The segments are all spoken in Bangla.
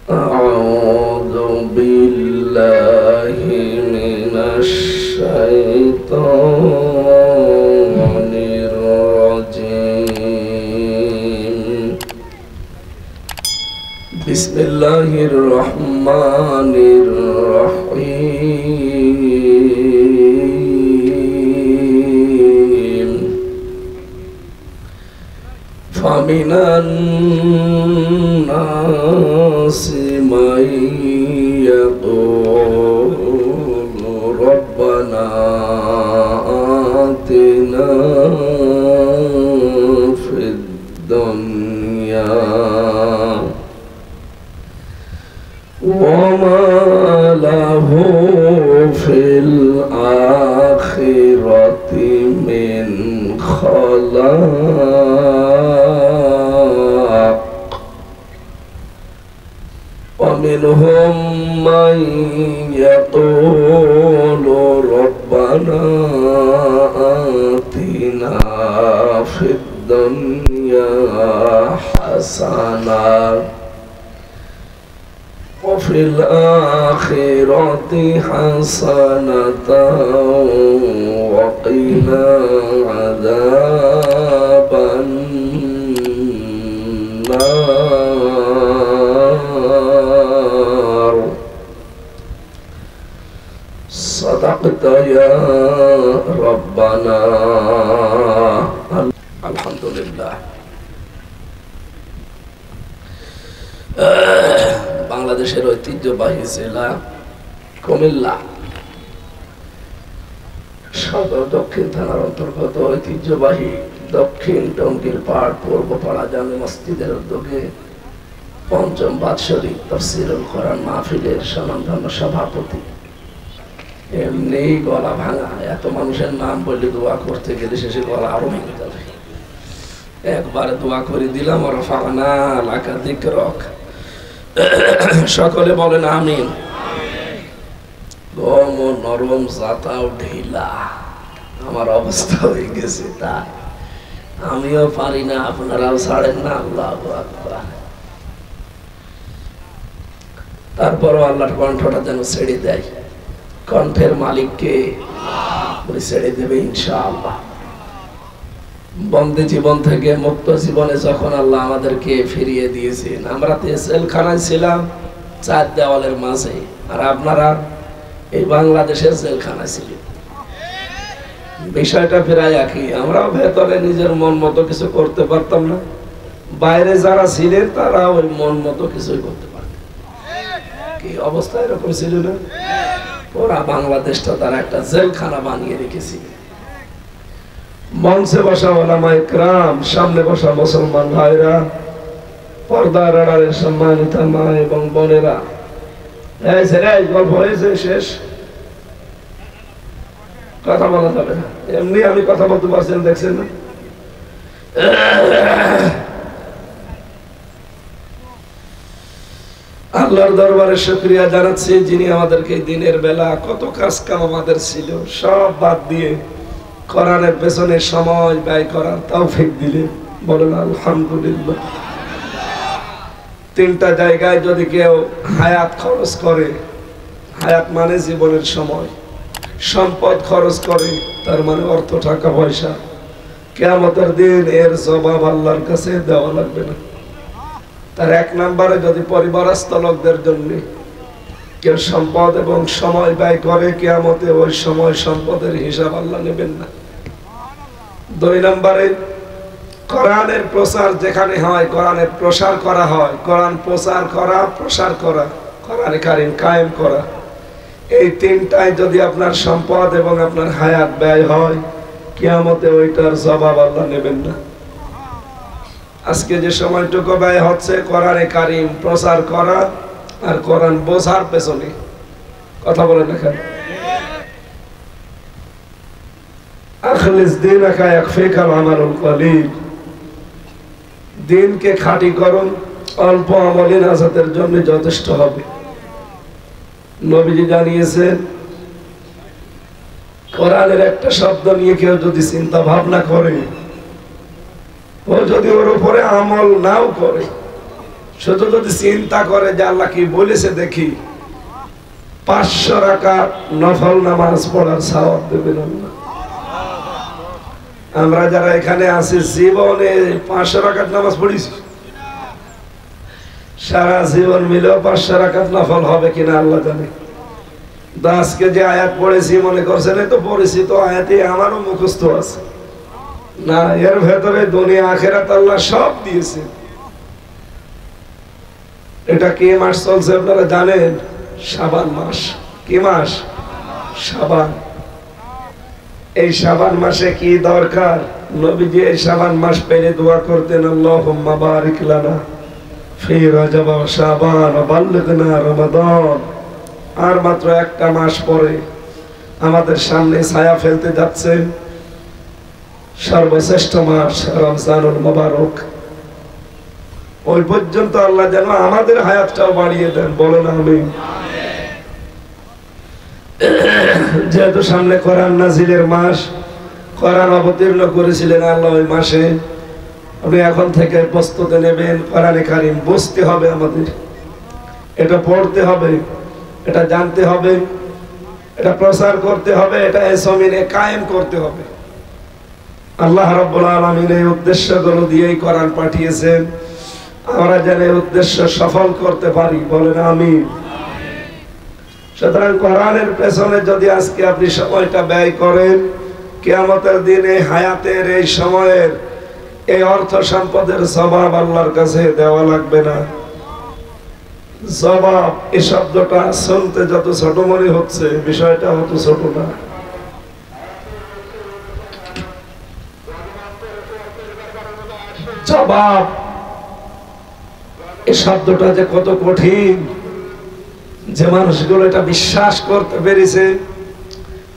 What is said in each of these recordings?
أعوذ بالله من الشيطان الرجيم. بسم الله الرحمن الرحيم. فمن الناس من يقول ربنا آتنا في الدنيا وما له في الآخرة من خلاق. ومنهم من يقول ربنا آتنا في الدنيا حسنة وفي الآخرة حسنة وقنا عذاب النار. صدقت يا ربنا. الحمد لله. বাংলাদেশের ঐতিহ্যবাহী জেলা কুমিল্লা সদর দক্ষিণ থানার অন্তর্গত ঐতিহ্যবাহী দক্ষিণ টঙ্গীর পাড় পূর্বপাড়া জামে মসজিদের উদ্যোগে পঞ্চম বাৎসরিক তাফসীরুল কোরআন মাহফিলের স্বনামধন্য সভাপতি। এমনি গলা ভাঙা, এত মানুষের নাম বললে দোয়া করতে গেলে শেষে গলা আরো ভেঙে যাবে। একবারে দোয়া করে দিলাম ওরা ফাগানা এলাকা দিক রক। সকলে বলেন আমিন। গম নরম জাতাও ঢিলা, আমার অবস্থা হয়ে গেছে তা আমিও পারি না, আপনারাও ছাড়েন না। আল্লাহু আকবার। তারপরও আল্লাহর কণ্ঠটা যেন ছেড়ে দেয়। কণ্ঠের মালিককে ছেড়ে দেবে ইনশাআল্লাহ। বন্দী জীবন থেকে মুক্ত জীবনে যখন আল্লাহ আমাদেরকে ফিরিয়ে দিয়েছেন, আমরা জেলখানায় ছিলাম চার দেওয়ালের মাঝে, আর আপনারা এই বাংলাদেশের জেলখানায় ছিলেন। বিষয়টা প্রায় একই। আমরাও ভেতরে নিজের মন মতো কিছু করতে পারতাম না, বাইরে যারা ছিলেন তারা ওই মন মতো কিছুই করতে পারতেন। কি অবস্থা এরকম ছিল না? ওরা বাংলাদেশটা তারা একটা জেলখানা বানিয়ে রেখেছিল। মঞ্চে বসা ওলামায়ে কেরাম, সামনে বসা মুসলমান ভাইরা, পর্দার আড়ালে সম্মানিত মা এবং বোনেরা, গল্প হয়েছে শেষ, কথা বলা যাবে না। এমনি আমি কথা বলতে পারছেন, দেখছেন না? আল্লাহর দরবারে শুকরিয়া জানাচ্ছি, যিনি আমাদেরকে দিনের বেলা কত কাজ কাম আমাদের ছিল সব বাদ দিয়ে কোরআনের পেছনে সময় ব্যয় করার তৌফিক দিলেন। বলেন আলহামদুলিল্লাহ। তিনটা জায়গায় যদি কেউ হায়াত খরচ করে, হায়াত মানে জীবনের সময়, সম্পদ খরচ করে তার মানে অর্থ টাকা পয়সা, কিয়ামতের দিন এর জবাব আল্লাহর কাছে দেওয়া লাগবে না। তার এক নম্বরে যদি পরিবারস্থ লোকদের জন্য কেউ সম্পদ এবং সময় ব্যয় করে, কিয়ামতে ওই সময় সম্পদের হিসাব আল্লাহ নেবেন না। দুই নম্বরে কোরআনের প্রচার যেখানে হয়, কোরআনের প্রসার করা হয়, কোরআন প্রচার করা, প্রসার করা, কোরআনে কারিম কায়েম করা, এই তিনটায় যদি আপনার সম্পদ এবং আপনার হায়াত ব্যয় হয়, কিয়ামতে ওইটার জবাব আল্লাহ নেবেন না। আজকে যে সময়টুকু ব্যয় হচ্ছে কোরআনে কারিম প্রচার করা আর কোরআন বোঝার পেছনে, কথা বলেন না কেন? আখলিস দীনাকা ইয়াকফিকাল আমালুল কলিল, দিনকে খাঁটি করুন, অল্প আমলে নাজাতের জন্য যথেষ্ট হবে। নবীজি জানিয়েছেন, কোরআনের একটা শব্দ নিয়ে কেউ যদি চিন্তা ভাবনা করে, ও যদি ওর উপরে আমল নাও করে, শুধু যদি চিন্তা করে যে আল্লাহ কি বলেছে দেখি, 500 রাকাত নফল নামাজ পড়ার সওয়াব দেবেন আল্লাহ। আমরা যারা এখানে আছি জীবনে 500 রাকাত নামাজ পড়েছি, সারা জীবন মিলেও 500 রাকাত নফল হবে কিনা আল্লাহ জানে। আজকে যে আয়াত পড়েছি মনে করছেন তো পরিচিত আয়াতে আমারও মুখস্থ আছে না, এর ভেতরে দুনিয়া আখেরাত আল্লাহ সব দিয়েছে। এটা কি মাস চলছে আপনারা জানেন? শাবান মাস। কি মাস? শাবান। এই শাবান মাসে কি দরকার? নবীজি এই শাবান মাস পেলে দোয়া করতেন, আল্লাহুম্মা বারিক লানা ফি রজব ওয়া শাবান ওয়া বাল্লিগনা রমাদান। আর মাত্র একটা মাস পরে আমাদের সামনে ছায়া ফেলতে যাচ্ছে সর্বশ্রেষ্ঠ মাস রমজানুল মুবারক। ওই পর্যন্ত আল্লাহ যেন আমাদের হায়াতটাও বাড়িয়ে দেন, বলেন আমিন। যেহেতু সামনে কোরআন নাজিলের মাস, কোরআন অবতীর্ণ করেছিলেন আল্লাহ ওই মাসে, আপনি এখন থেকে প্রস্তুতি নেবেন। কোরআনে কারীম বুঝতে হবে আমাদের, এটা পড়তে হবে, এটা জানতে হবে, এটা প্রচার করতে হবে, এটা এই জমিনে কায়েম করতে হবে। আল্লাহ রাব্বুল আলামিন এই উদ্দেশ্যগুলো দিয়েই কোরআন পাঠিয়েছেন, আমরা যেন এই উদ্দেশ্য সফল করতে পারি, বলেন আমিন। সুতরাং কোরআনের পেছনে যদি আজকে আপনি সময়টা ব্যয় করেন, কিয়ামতের দিনে হায়াতের এই সময়ের এই অর্থ সম্পদের জবাব আল্লাহর কাছে দেওয়া লাগবে না। জবাব এই শব্দটা শুনতে যত ছোট মনে হচ্ছে, বিষয়টা অত ছোট না। জবাব এই শব্দটা যে কত কঠিন, যে মানুষগুলো এটা বিশ্বাস করতে পেরেছে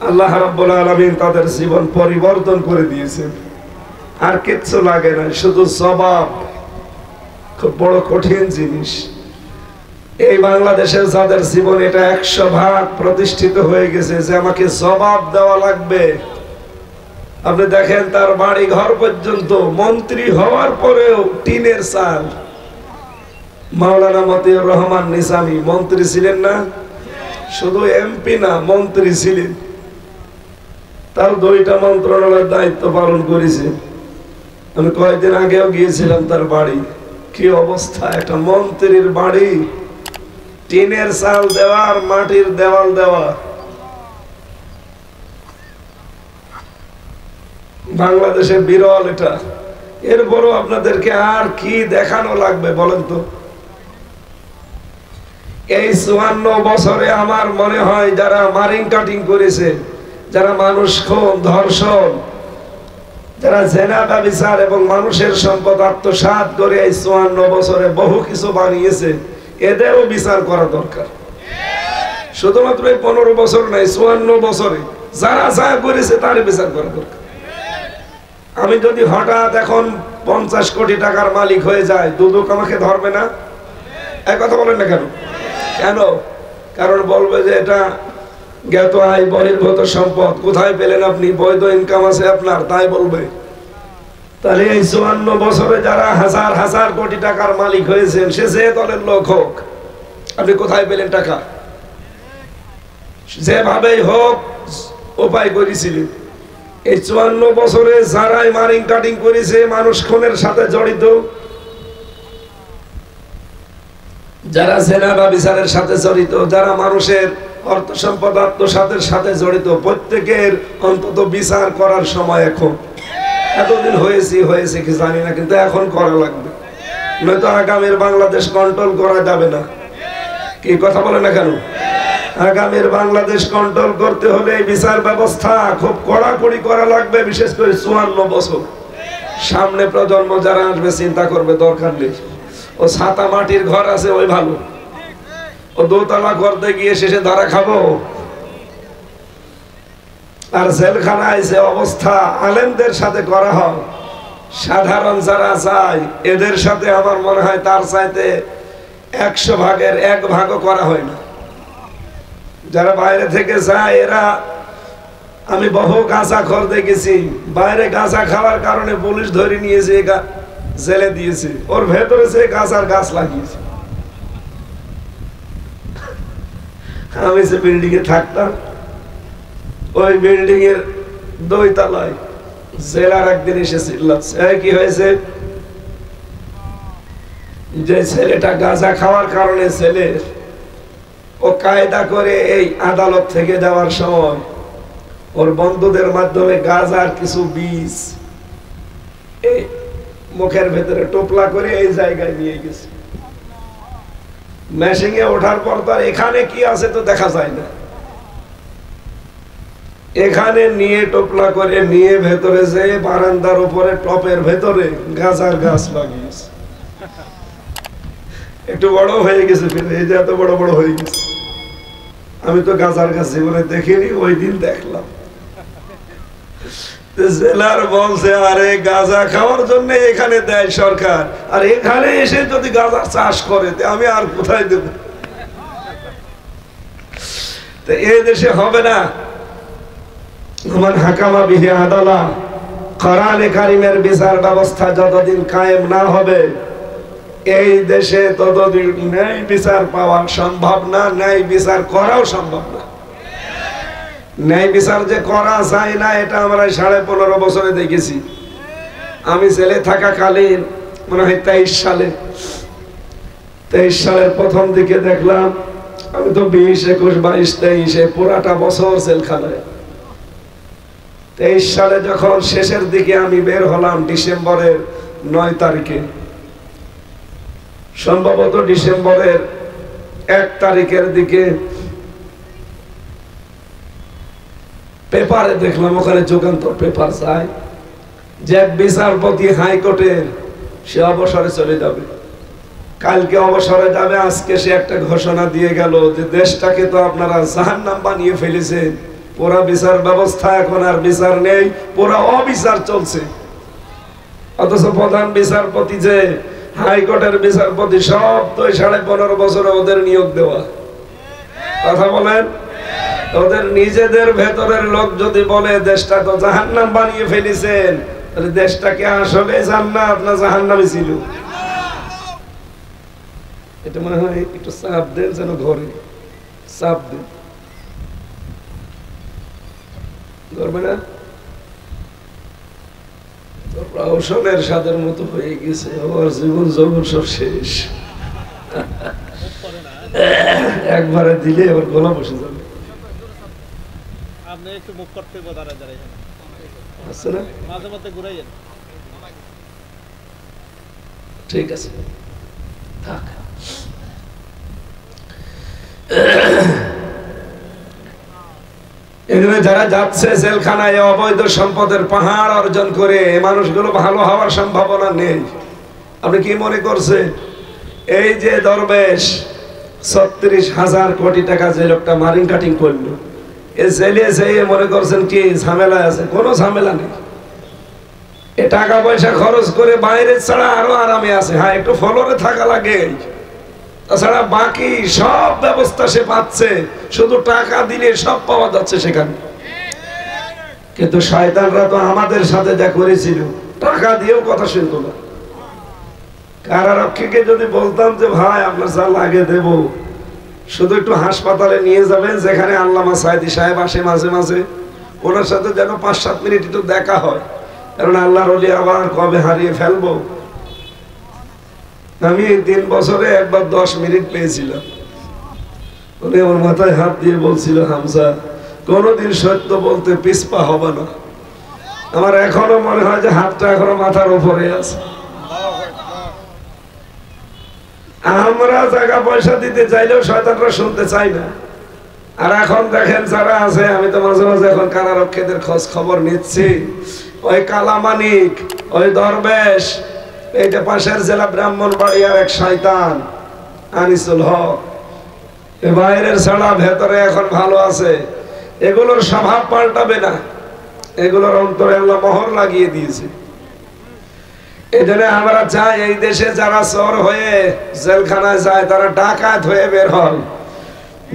আল্লাহ রাব্বুল আলামিন তাদের জীবন পরিবর্তন করে দিয়েছেন। আর কিচ্ছু লাগে না, শুধু জবাব। খুব বড় কঠিন জিনিস। এই বাংলাদেশের যাদের জীবন এটা 100% প্রতিষ্ঠিত হয়ে গেছে যে আমাকে জবাব দেওয়া লাগবে। আপনি দেখেন তার বাড়ি ঘর পর্যন্ত, মন্ত্রী হওয়ার পরেও টিনের চাল। মাওলানা মতিউর রহমান নিজামী মন্ত্রী ছিলেন না, শুধু এমপি না, মন্ত্রী ছিলেন। তার 2টা মন্ত্রণালয়ের দায়িত্ব পালন করেছে। আমি কয়েকদিন আগেও গিয়েছিলাম তার বাড়ি। কি অবস্থা! একটা মন্ত্রীর বাড়ি, টিনের চাল দেওয়া আর মাটির দেওয়াল দেওয়া। বাংলাদেশে বিরল এটা। এরপরও আপনাদেরকে আর কি দেখানো লাগবে বলেন তো? এই 54 বছরে আমার মনে হয় যারা মারিং কাটিং করেছে, যারা মানুষ খুন, ধর্ষণ, যারা জেনা ব্যভিচার এবং মানুষের সম্পদ আত্মসাৎ করে এই 54 বছরে বহু কিছু বানিয়েছে, এদেরও বিচার করা দরকার। শুধুমাত্র এই 15 বছর নাই, 54 বছরে যারা যা করেছে তার বিচার করা দরকার। আমি যদি হঠাৎ এখন 50 কোটি টাকার মালিক হয়ে যায়, দুদক আমাকে ধরবে না? এই কথা বলেন না কেন? কেন? কারণ বলবে যে এটা জ্ঞাত আয়, বহির্ভূত সম্পদ। কোথায় পেলেন আপনি? বৈধ ইনকাম আছে আপনার, তাই বলবে। তাহলে এই 54 বছরে যারা হাজার হাজার কোটি টাকার মালিক হয়েছেন, সে যে দলের লোক হোক, আপনি কোথায় পেলেন টাকা? যেভাবেই হোক উপায় করেছিলেন। এই 54 বছরে যারাই মারিং কাটিং করেছে, মানুষ খুনের সাথে জড়িত, যারা জেনা বা বিচারের সাথে জড়িত, যারা মানুষের অর্থ সম্পদ আত্মসাতের সাথে জড়িত, প্রত্যেকের অন্তত বিচার করার সময় এখন। এতদিন হয়েছে কি জানি না, কিন্তু এখন করা লাগবে, নয়তো আগামীর বাংলাদেশ কন্ট্রোল করা যাবে না। কি কথা বলে না কেন? আগামীর বাংলাদেশ কন্ট্রোল করতে হলে এই বিচার ব্যবস্থা খুব কড়াকড়ি করা লাগবে, বিশেষ করে 54 বছর। সামনে প্রজন্ম যারা আসবে চিন্তা করবে, দরকার নেই। ও ছাতা মাটির ঘর আছে ওই ভালো, ও দোতলা করতে গিয়ে শেষে ধরা খাবো। আর জেলখানায় যে অবস্থা আলেমদের সাথে করা হয়, সাধারণ যারা যায় এদের সাথে আমার মনে হয় তার চাইতে 100 ভাগের 1 ভাগও করা হয় না। যারা বাইরে থেকে যায় এরা, আমি বহু গাঁজা খোর দেখেছি, বাইরে গাঁজা খাওয়ার কারণে পুলিশ ধরে নিয়েছে, জেলে দিয়েছে, ওর ভেতরে সে গাছ আর গাছ লাগিয়েছে। আমি যে বিল্ডিং এ থাকতাম, ওই বিল্ডিং এর 2 তলায় জেলার একদিন এসে চিল্লাচ্ছে, কি হয়েছে? যে ছেলেটা গাঁজা খাওয়ার কারণে ছেলে ও কায়দা করে এই আদালত থেকে যাওয়ার সময় ওর বন্ধুদের মাধ্যমে গাঁজার কিছু বীজ এই মুখের ভেতরে টোপলা করে এই জায়গায় নিয়ে গেছে। মেশিনে ওঠার পর তো এখানে কি আছে তো দেখা যায় না, এখানে নিয়ে টোপলা করে নিয়ে ভেতরে যে বারান্দার উপরে টপের ভেতরে গাঁজার গাছ লাগিয়েছে। একটু বড় হয়ে গেছে, এই যে এত বড় বড় হয়ে গেছে। আমি তো গাঁজার গাছ জীবনে দেখিনি, ওই দিন দেখলাম। জেলার বলছে আরে গাঁজা খাওয়ার জন্য এখানে দেয় সরকার, আর এখানে এসে যদি গাঁজা চাষ করে আমি আর কোথায় দেব? তো এই দেশে হবে না। আমার হাকামা বিহি আদালা, কোরআনে কারিমের বিচার ব্যবস্থা যতদিন কায়েম না হবে এই দেশে ততদিন ন্যায় বিচার পাওয়া সম্ভব না, ন্যায় বিচার করাও সম্ভব না। ন্যায় বিচার যে করা যায় না এটা আমরা 15.5 বছরে দেখেছি। আমি ছেলে থাকাকালীন মনে হয় 23 সালের প্রথম দিকে দেখলাম, আমি তো 20, 21, 22, 23 পুরাটা বছর জেলখানায়। 23 সালে যখন শেষের দিকে আমি বের হলাম ডিসেম্বরের 9 তারিখে, সম্ভবত ডিসেম্বরের 1 তারিখের দিকে পেপারে দেখলাম, ওখানে যুগান্তর পেপার চাই যে এক বিচারপতি হাইকোর্টের সে অবসরে চলে যাবে, কালকে অবসরে যাবে। আজকে সে একটা ঘোষণা দিয়ে গেল যে দেশটাকে তো আপনারা জাহান্নাম বানিয়ে ফেলেছেন, পুরা বিচার ব্যবস্থা এখন আর বিচার নেই, পুরা অবিচার চলছে। অথচ প্রধান বিচারপতি যে হাইকোর্টের বিচারপতি সব তো 15.5 বছরে ওদের নিয়োগ দেওয়া। কথা বলেন, ওদের নিজেদের ভেতরের লোক যদি বলে দেশটা তো জাহান্নাম বানিয়ে ফেলেছেন, তাহলে দেশটা কি আসলে জান্নাত না জাহান্নামে ছিল? এটা মনে হয় একটু চাপ দেন, যেন ঘরে চাপ দেন, ধরবে না? রওশনের সাদের মতো হয়ে গেছে, আমার জীবন যৌবন সব শেষ। একবারে দিলে আবার গলা বসে যাবে। আপনি একটু মুখ করতে আছে না, মাঝে মাঝে ঘুরাইয়েন। ঠিক আছে, থাক। এখানে যারা যাচ্ছে জেলখানায় অবৈধ সম্পদের পাহাড় অর্জন করে, এই মানুষগুলো ভালো হওয়ার সম্ভাবনা নেই। আপনি কি মনে করছেন এই যে দরবেশ 36,000 কোটি টাকা যে লোকটা মারিং কাটিং করলো, এ জেলে যেয়ে মনে করছেন কি ঝামেলা আছে? কোনো ঝামেলা নেই। এ টাকা পয়সা খরচ করে বাইরে ছাড়া আরো আরামে আছে। হ্যাঁ, একটু ফ্লোরে থাকা লাগে, তাছাড়া বাকি সব ব্যবস্থা সে পাচ্ছে, শুধু টাকা দিলে সব পাওয়া যাচ্ছে সেখানে। কিন্তু শয়তানরা তো আমাদের সাথে যা করেছিল, টাকা দিয়েও কথা শুনতো না। কারারক্ষীকে যদি বলতাম যে ভাই আপনার যা লাগে দেব, শুধু একটু হাসপাতালে নিয়ে যাবেন যেখানে আল্লামা সাইদি সাহেব আসে মাঝে মাঝে, ওনার সাথে যেন 5-7 মিনিট একটু দেখা হয়, কারণ আল্লাহর ওলি আবার কবে হারিয়ে ফেলবো। আমি 3 বছরে একবার 10 মিনিট পেয়েছিলাম। উনি আমার মাথায় হাত দিয়ে বলছিল, হামজা কোনোদিন সত্য বলতে পিছপা হবে না। আমার এখনো মনে হয় যে হাতটা এখনো মাথার উপরে আছে। আমরা টাকা পয়সা দিতে চাইলেও শয়তানরা শুনতে চাই না। আর এখন দেখেন যারা আছে, আমি তো মাঝে মাঝে এখন কারারক্ষীদের খোঁজ খবর নিচ্ছি, ওই কালামানিক, ওই দরবেশ, এইটা পাশের জেলা ব্রাহ্মণবাড়িয়ার এক শয়তান আনিসুল হক, বাইরের ছাড়া ভেতরে এখন ভালো আছে। এগুলোর স্বভাব পাল্টাবে না, এগুলোর অন্তরে আল্লাহ মোহর লাগিয়ে দিয়েছে। এজন্য আমরা চাই এই দেশে যারা চোর হয়ে জেলখানায় যায় তারা ডাকাত হয়ে বের হয়।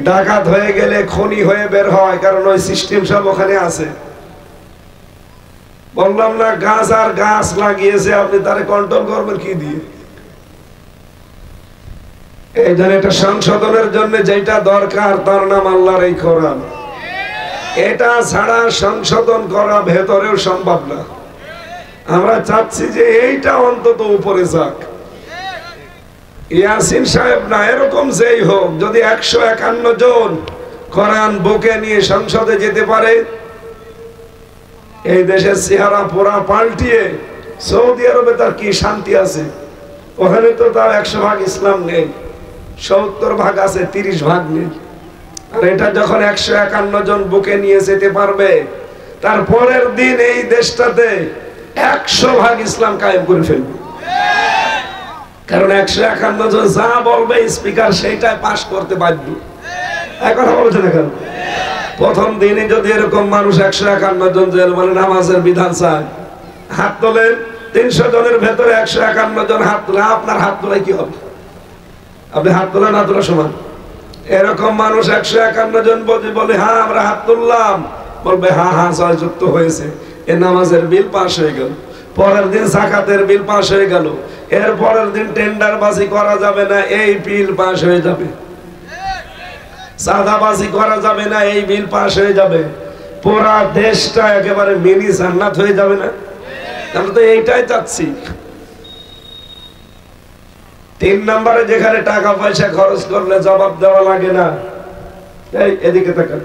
ডাকাত হয়ে গেলে খনি হয়ে বের হয়, কারণ ওই সিস্টেম সব ওখানে আছে। বললাম না, গাছ আর গাছ লাগিয়েছে, আপনি তারে কন্ট্রোল করবেন কি দিয়ে? এই জন্য এটা সংশোধনের জন্য যেটা দরকার তার নাম আল্লাহর এই কোরআন। এটা ছাড়া সংশোধন করা ভেতরেও সম্ভব না। আমরা চাচ্ছি যে এইটা অন্তত উপরে যাক। ইয়াসিন সাহেব না, এরকম যেই হোক, যদি 151 জন কোরআন বুকে নিয়ে সংসদে যেতে পারে, এই দেশের চেহারা পুরা পাল্টিয়ে, সৌদি আরবে তার কি শান্তি আছে? ওখানে তো তার 100 ভাগ ইসলাম নেই, 70 ভাগ আছে, 30 ভাগ নেই। আর এটা যখন 151 জন বুকে নিয়ে যেতে পারবে, তার পরের দিন এই দেশটাতে 100 ভাগ ইসলাম কায়েম করে ফেলবে। কারণ 151 জন যা বলবে স্পিকার সেইটাই পাশ করতে বাধ্য। এক কথা বলছে না কেন? প্রথম দিনে যদি এরকম মানুষ 151 জন যে মানে নামাজের বিধান চায়, হাত তোলেন। 300 জনের ভেতরে 151 জন হাত তোলে, আপনার হাত তোলে কি হবে? আপনি হাত তোলা না তোলা সমান। এরকম মানুষ 151 জন বলে হ্যাঁ আমরা হাত তুললাম, বলবে হ্যাঁ হ্যাঁ জয়যুক্ত হয়েছে, এ নামাজের বিল পাশ হয়ে গেল। পরের দিন যাকাতের বিল পাশ হয়ে গেল, এর পরের দিন টেন্ডারবাজি করা যাবে না, এই বিল পাশ হয়ে যাবে। চাঁদাবাজি করা যাবে না, এই বিল পাশ হয়ে যাবে। পুরা দেশটা একেবারে মিনি জান্নাত হয়ে যাবে না? আমরা তো এইটাই চাচ্ছি। 3 নম্বরে যেখানে টাকা পয়সা খরচ করলে জবাব দেওয়া লাগে না, এই এদিকে তাকান,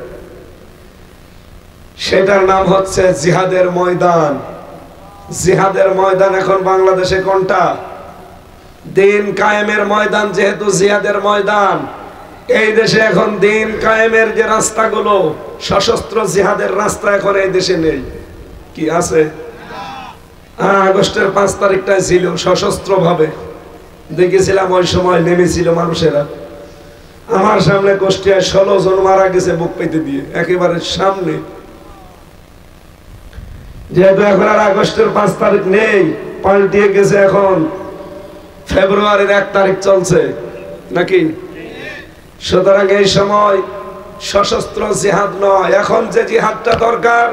সেটার নাম হচ্ছে জিহাদের ময়দান। জিহাদের ময়দান এখন বাংলাদেশে কোনটা? দিন কায়েমের ময়দান। যেহেতু জিহাদের ময়দান, এই দেশে এখন দিন কায়েমের যে রাস্তাগুলো, সশস্ত্র জিহাদের রাস্তা এখন এই দেশে নেই। কি আছে? আগস্টের 5 তারিখটায় ছিল সশস্ত্র ভাবে, দেখেছিলাম ওই সময় নেমেছিল মানুষেরা। আমার সামনে কুষ্টিয়ায় 16 জন মারা গেছে বুক পেতে দিয়ে, একেবারে সামনে। যেহেতু এখন আর আগস্টের 5 তারিখ নেই, পাল্টিয়ে গেছে, এখন ফেব্রুয়ারির 1 তারিখ চলছে নাকি? সুতরাং এই সময় সশস্ত্র জিহাদ নয়, এখন যে জিহাদটা দরকার,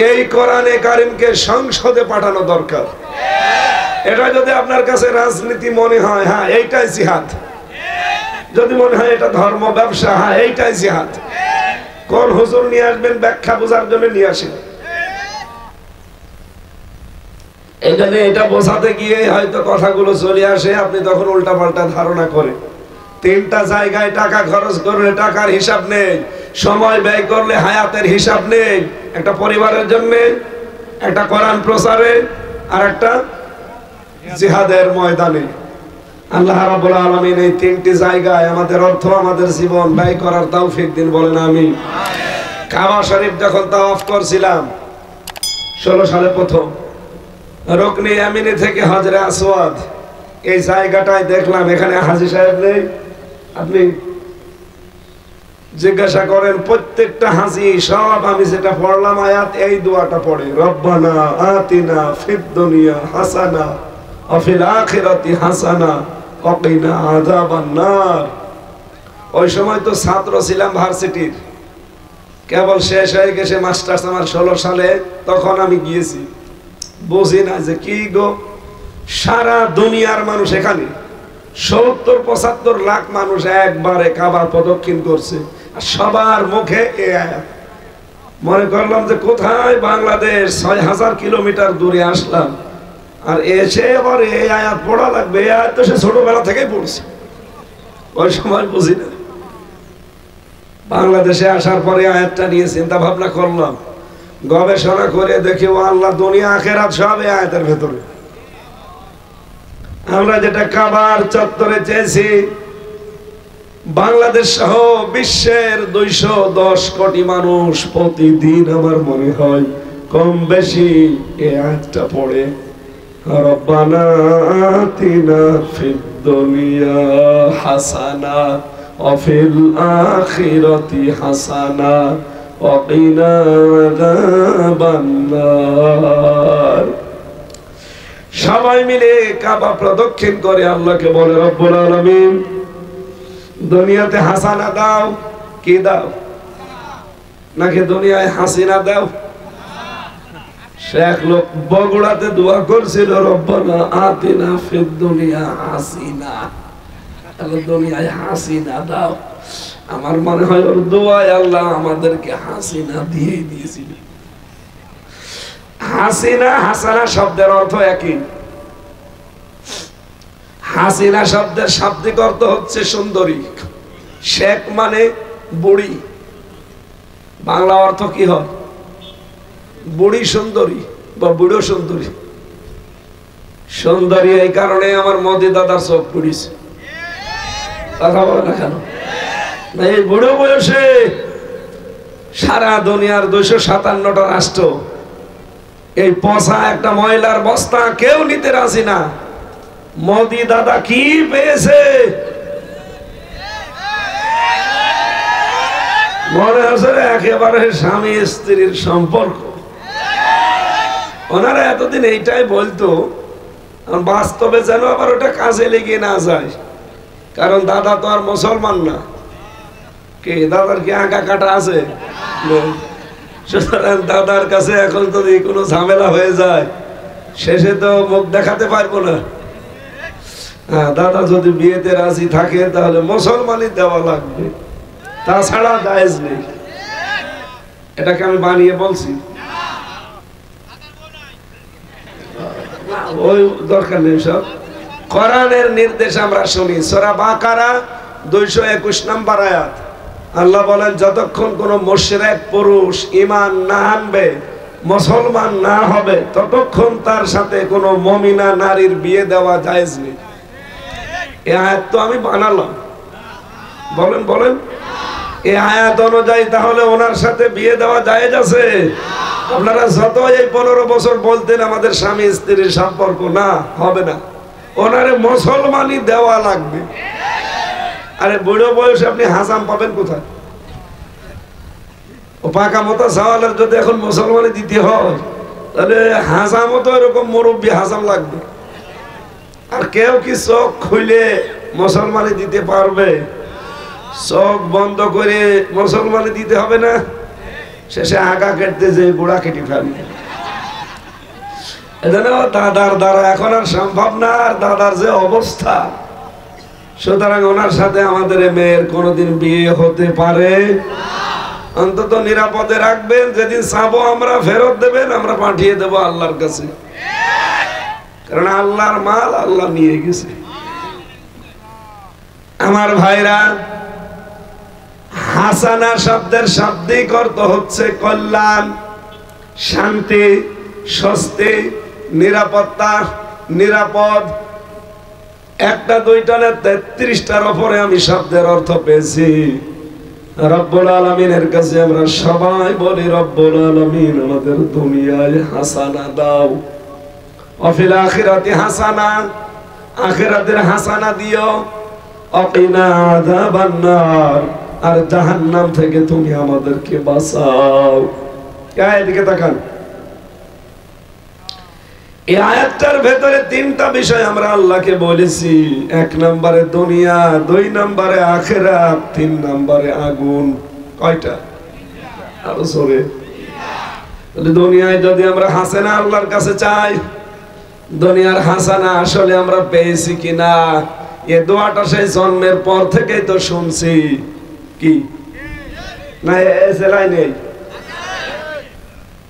এই কোরআনে কারিমকে সংসদে পাঠানো দরকার। এটা যদি আপনার কাছে রাজনীতি মনে হয়, হ্যাঁ এইটাই জিহাদ। যদি মনে হয় এটা ধর্ম ব্যবসা, হ্যাঁ এইটাই জিহাদ। কোন হুজুর নিয়ে আসবেন ব্যাখ্যা বোঝার জন্য নিয়ে আসেন। এখানে এটা বোঝাতে গিয়ে হয়তো কথাগুলো চলে আসে, আপনি তখন উল্টা পাল্টা ধারণা করে। 3টা জায়গায় টাকা খরচ করলে টাকার হিসাব নেই, সময় ব্যয় করলে হায়াতের হিসাব নেই। একটা পরিবারের জন্য, একটা কোরআন প্রচারে, আর একটা জিহাদের ময়দানে। আল্লাহ রাব্বুল আলামিন এই 3টি জায়গায় আমাদের অর্থ, আমাদের জীবন ব্যয় করার তৌফিক দিন, বলেন আমিন। কাবা শরীফ যখন তাওয়াফ করছিলাম 16 সালে প্রথম, রুকনে ইয়ামিনী থেকে হজরে আসওয়াদ, এই জায়গাটায় দেখলাম এখানে হাজী সাহেব নেই। আপনি জিজ্ঞাসা করেন প্রত্যেকটা হাজী সব আমি যেটা পড়লাম আয়াত, এই দোয়াটা পড়ে, রব্বানা আতিনা ফিদ দুনিয়া হাসানা ওয়া ফিল আখিরাতি হাসানা ওয়া কিনা আযাবান নার। ওই সময় তো ছাত্র ছিলাম ভার্সিটির, কেবল শেষ হয়ে গেছে মাস্টার্স আমার 16 সালে, তখন আমি গিয়েছি। বুঝি না যে কি গো, সারা দুনিয়ার মানুষ এখানে 70-75 লাখ মানুষ একবারে কাবা প্রদক্ষিণ করছে, আর সবার মুখে এই আয়াত। মনে করলাম যে কোথায় বাংলাদেশ, 6000 কিলোমিটার দূরে আসলাম, আর এসে আবার এই আয়াত পড়া লাগবে। এই আয়াত তো সে ছোটবেলা থেকেই পড়ছে, ওই সময় বুঝি না। বাংলাদেশে আসার পরে আয়াতটা নিয়ে চিন্তা ভাবনা করলাম, গবেষণা করে দেখি ও আল্লাহ, দুনিয়া আখিরাত সব এই আয়াতের ভেতরে। আমরা যেটা কাবার চত্বরে চেয়েছি, বাংলাদেশ সহ বিশ্বের 210 কোটি মানুষ প্রতিদিন আমার মনে হয় কম বেশি এই আয়াতটা পড়ে, রব্বানা আতিনা ফিদ দুনিয়া হাসানা ওয়া ফিল আখিরাতি হাসানা ওয়া কিনা আযাবান নার। সবাই মিলে কাবা প্রদক্ষিণ করে আল্লাহকে বলে, রব্বুল আলামিন দুনিয়াতে হাসানা দাও। কি দাও? নাকি দুনিয়ায় হাসিনা দাও? সে এক লোক বগুড়াতে দোয়া করছিল, রব্বানা আতিনা ফিদ দুনিয়া হাসিনা, দুনিয়ায় হাসিনা দাও। আমার মনে হয় ওর দোয়ায় আল্লাহ আমাদেরকে হাসিনা দিয়ে দিয়েছিল। হাসিনা হাসানা শব্দের অর্থ একই। হাসিনা শব্দের শাব্দিক অর্থ হচ্ছে সুন্দরী, শেখ মানে বুড়ি, বাংলা অর্থ কি হয়? বুড়ি সুন্দরী বা বুড়ো সুন্দরী। সুন্দরী এই কারণে আমার মোদি দাদার চোখ পুড়িছে। কথা বলে না কেন? এই বুড়ো বয়সে সারা দুনিয়ার 257টা রাষ্ট্র এই পচা একটা ময়লার বস্তা কেউ নিতে রাজি না। মোদি দাদা কি পেয়েছে? মনে হচ্ছে একেবারে স্বামী স্ত্রীর সম্পর্ক। ওনারা এতদিন এইটাই বলতো, বাস্তবে যেন আবার ওটা কাজে লেগে না যায়। কারণ দাদা তো আর মুসলমান না। কে দাদার কি আঁকা কাটা আছে? সুতরাং দাদার কাছে এখন যদি কোনো ঝামেলা হয়ে যায়, শেষে তো মুখ দেখাতে পারবো না। হ্যাঁ, দাদা যদি বিয়েতে রাজি থাকে তাহলে মুসলমানই দেওয়া লাগবে, তাছাড়া জায়েজ নেই। এটাকে আমি বানিয়ে বলছি, ওই দরকার নেই। সব কোরআনের নির্দেশ আমরা শুনি। সূরা বাকারা 221 নম্বর আয়াত, আল্লাহ বলেন, যতক্ষণ কোন মুশরিক পুরুষ ঈমান না আনবে, মুসলমান না হবে, ততক্ষণ তার সাথে কোন মুমিনা নারীর বিয়ে দেওয়া জায়েজ নেই। এই আয়াত তো আমি বানালাম। বলেন বলেন, এই আয়াত অনুযায়ী তাহলে ওনার সাথে বিয়ে দেওয়া জায়েজ আছে? আপনারা যত এই 15 বছর বলতেন আমাদের স্বামী স্ত্রীর সম্পর্ক না, হবে না, ওনারে মুসলমানই দেওয়া লাগবে। আরে বুড়ো বয়সে আপনি হাসাম পাবেন কোথায়? ও পাকা মতো সওয়ালের যদি এখন মুসলমানই দিতে হয়, তাহলে হাসামও তো এরকম মুরব্বী হাসাম লাগবে। আর কেউ কি চোখ খুলে মুসলমানই দিতে পারবে? চোখ বন্ধ করে মুসলমানই দিতে হবে না? শেষে আগা কেটতে যে গোড়া কেটে ফেলবে। এজন্য দাদার দ্বারা এখন আর সম্ভব না, আর দাদার যে অবস্থা, সুতরাং ওনার সাথে আমাদের মেয়ের কোনোদিন বিয়ে হতে পারে। অন্তত নিরাপদে রাখবেন, যেদিন চাবো আমরা ফেরত দেবেন, আমরা পাঠিয়ে দেবো আল্লাহর কাছে। কারণ আল্লাহর মাল আল্লাহ নিয়ে গেছে। আমার ভাইরা, হাসানা শব্দের শাব্দিক অর্থ হচ্ছে কল্যাণ, শান্তি, স্বস্তি, নিরাপত্তা, নিরাপদ। একটা দুইটা না 33টার উপরে আমি শব্দের অর্থ পেয়েছি। রব্বুল আলামিনের কাছে আমরা সবাই বলি, রব্বুল আলামিন আমাদের দুনিয়ায় হাসানা দাও, অফিল আখিরাতি হাসানা, আখিরাতের হাসানা দিও, অকিনা আযাবান নার, আর জাহান্নাম থেকে তুমি আমাদেরকে বাঁচাও। এদিকে তাকান। এই আয়াতটার ভেতরে 3টা বিষয় আমরা আল্লাহকে বলেছি। 1 নম্বরে দুনিয়া, 2 নম্বরে আখিরাত, 3 নম্বরে আগুন। কয়টা? আরো জোরে। তাহলে দুনিয়ায় যদি আমরা হাসানা আল্লাহর কাছে চাই, দুনিয়ার হাসানা আসলে আমরা পেয়েছি কিনা? এই দোয়াটা সেই জন্মের পর থেকেই তো শুনছি। কি না এসেলাই নেই?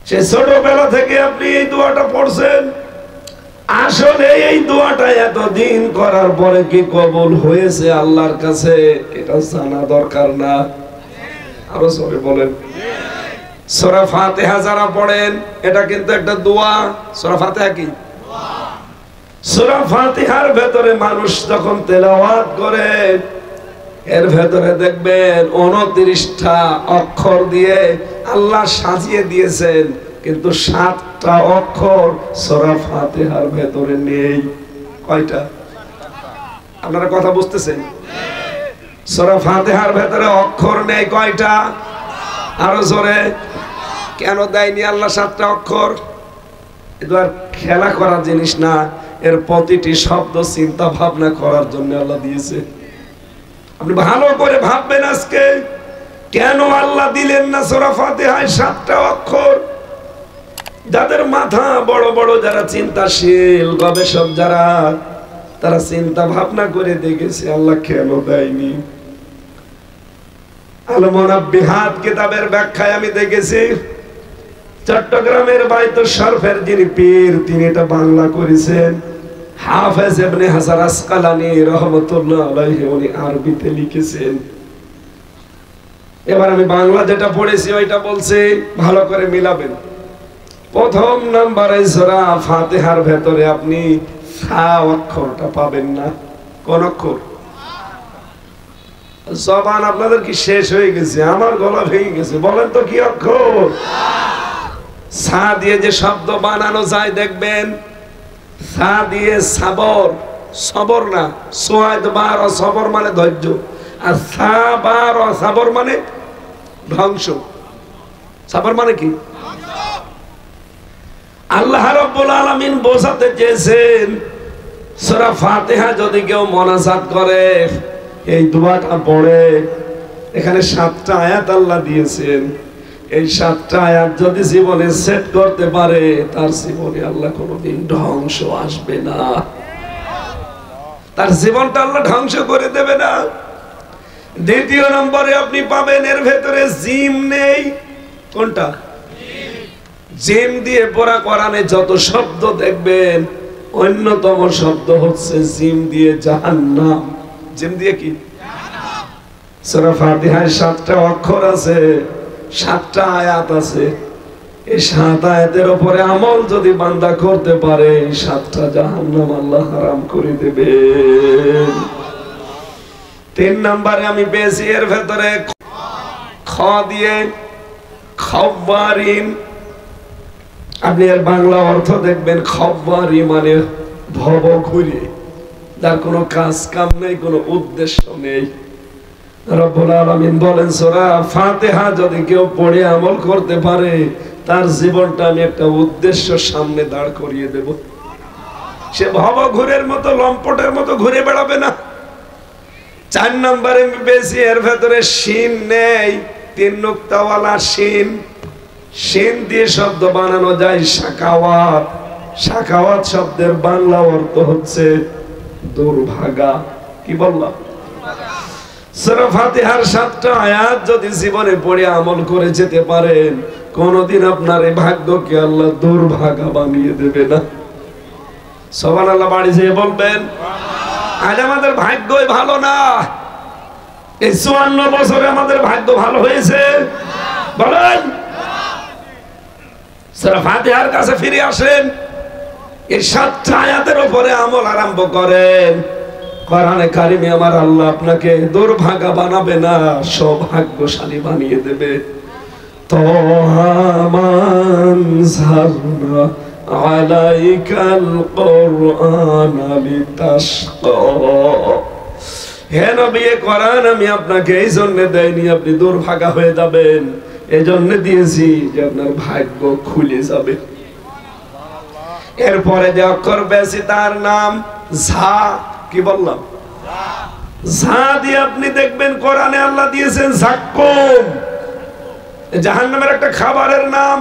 সে ছোটবেলা থেকে আপনি এই দোয়াটা পড়ছেন। আসলে এই দোয়াটা এতদিন করার পরে কি কবুল হয়েছে আল্লাহর কাছে, এটা জানা দরকার না? আরো জোরে বলেন। সূরা ফাতিহা যারা পড়েন, এটা কিন্তু একটা দোয়া। সূরা ফাতিহা কি? সূরা ফাতিহার ভেতরে মানুষ যখন তেলাওয়াত করে, এর ভেতরে দেখবেন 29টা অক্ষর দিয়ে আল্লাহ সাজিয়ে দিয়েছেন, কিন্তু 7টা অক্ষর সূরা ফাতিহার ভেতরে নেই। কয়টা? আপনারা কথা বুঝতেছেন? সূরা ফাতিহার ভেতরে অক্ষর নেই কয়টা? আরো জোরে। কেন দেয়নি আল্লাহ 7টা অক্ষর? এটা আর খেলা করার জিনিস না, এর প্রতিটি শব্দ চিন্তা ভাবনা করার জন্য আল্লাহ দিয়েছে। আপনি ভালো করে ভাববেন আজকে, কেন আল্লাহ দিলেন না সূরা ফাতিহায় 7টা অক্ষর? যাদের মাথা বড় বড়, যারা চিন্তাশীল গবেষক, যারা তারা চিন্তা ভাবনা করে দেখেছে আল্লাহ কেন দেয়নি। আল মুনাব্বিহাত কিতাবের ব্যাখ্যায় আমি দেখেছি চট্টগ্রামের বাইতুশ শরফের যিনি পীর, তিনি এটা বাংলা করেছেন। হাফেজ ইবনে হাজার আসকালানী রাহমাতুল্লাহ আলাইহি উনি আরবিতে লিখেছেন। এবার আমি বাংলা যেটা পড়েছি ওইটা বলছি, ভালো করে মিলাবেন। প্রথম নম্বরে সূরা ফাতিহার ভেতরে আপনি সা অক্ষরটা পাবেন না। কোন অক্ষর? জবান আপনাদের কি শেষ হয়ে গেছে? আমার গলা ভেঙে গেছে। বলেন তো কি অক্ষর? সা দিয়ে যে শব্দ বানানো যায় দেখবেন, সা দিয়ে সাবর, সবর না, সোয়াদ বার সবর মানে ধৈর্য, আর সা বার সাবর মানে ধ্বংস। সাবর মানে কি? আল্লাহ রাব্বুল আলামিন বোঝাতে চেয়েছেন সূরা ফাতিহা যদি কেউ মোনাজাত করে, এই দোয়াটা পড়ে, এখানে 7টা আয়াত আল্লাহ দিয়েছেন। এই 7টা আয়াত যদি জীবনে সেট করতে পারে, তার জীবনে আল্লাহ কোনোদিন ধ্বংস আসবে না, তার জীবনটা আল্লাহ ধ্বংস করে দেবে না। দ্বিতীয় নম্বরে আপনি পাবেন এর ভেতরে জিম নেই। কোনটা? জিম দিয়ে পড়া কোরআনে যত শব্দ দেখবেন, অন্যতম শব্দ হচ্ছে জিম দিয়ে জাহান্নাম। জিম দিয়ে কি? সূরা ফাতিহায় 7টা অক্ষর আছে, 7টা আয়াত আছে। এই 7 আয়াতের উপরে আমল যদি বান্দা করতে পারে, 7টা জাহান্নাম আল্লাহ হারাম করে দেবে। 3 নম্বরে আমি পেয়েছি এর ভেতরে খ দিয়ে খব্বারিন। আপনি এর বাংলা অর্থ দেখবেন, খব্বারি মানে ভব ঘুরে, যার কোনো কাজ কাম নেই, কোনো উদ্দেশ্য নেই। রব্বুল আলামিন বলেন সূরা ফাতিহা যদি কেউ পড়ে আমল করতে পারে, তার জীবনটা আমি একটা উদ্দেশ্য সামনে দাঁড় করিয়ে দেব। সে ভব ঘুরের মতো, লম্পটের মতো ঘুরে বেড়াবে না। 4 নম্বরে বেশি এর ভেতরে শিন নেই, 3 নুক্তাওয়ালা শিন। শিন দিয়ে শব্দ বানানো যায় শাকাওয়াত। শাকাওয়াত শব্দের বাংলা অর্থ হচ্ছে দুর্ভাগা। কি বললাম? সূরা ফাতিহার 7টা আয়াত যদি জীবনে পড়ে আমল করে যেতে পারেন, কোনদিন আপনার এই ভাগ্যকে আল্লাহ দুর্ভাগা বানিয়ে দেবে না। সুবহানাল্লাহ বাড়ি যেয়ে বলবেন। আজ আমাদের ভাগ্যই ভালো না। এই 54 বছরে আমাদের ভাগ্য ভালো হয়েছে? বলেন। সূরা ফাতিহার কাছে ফিরে আসেন, এই 7টা আয়াতের উপরে আমল আরম্ভ করেন। কোরআনে কারিমে আমার আল্লাহ আপনাকে দুর্ভাগা বানাবে না, সৌভাগ্যশালী বানিয়ে দেবে। তাহা মান জারনা আলাইকাল কুরআন লিতাশকা। হে নবী, কোরআন আমি আপনাকে এই জন্য দেইনি আপনি দুর্ভাগা হয়ে যাবেন, এই জন্য দিয়েছি যে আপনার ভাগ্য খুলে যাবে। এরপরে যে অক্ষর বেশি তার নাম ঝা। কি বললাম? ঝা দিয়ে আপনি দেখবেন কোরআনে আল্লাহ দিয়েছেন যাক্কুম, জাহান্নামের একটা খাবারের নাম।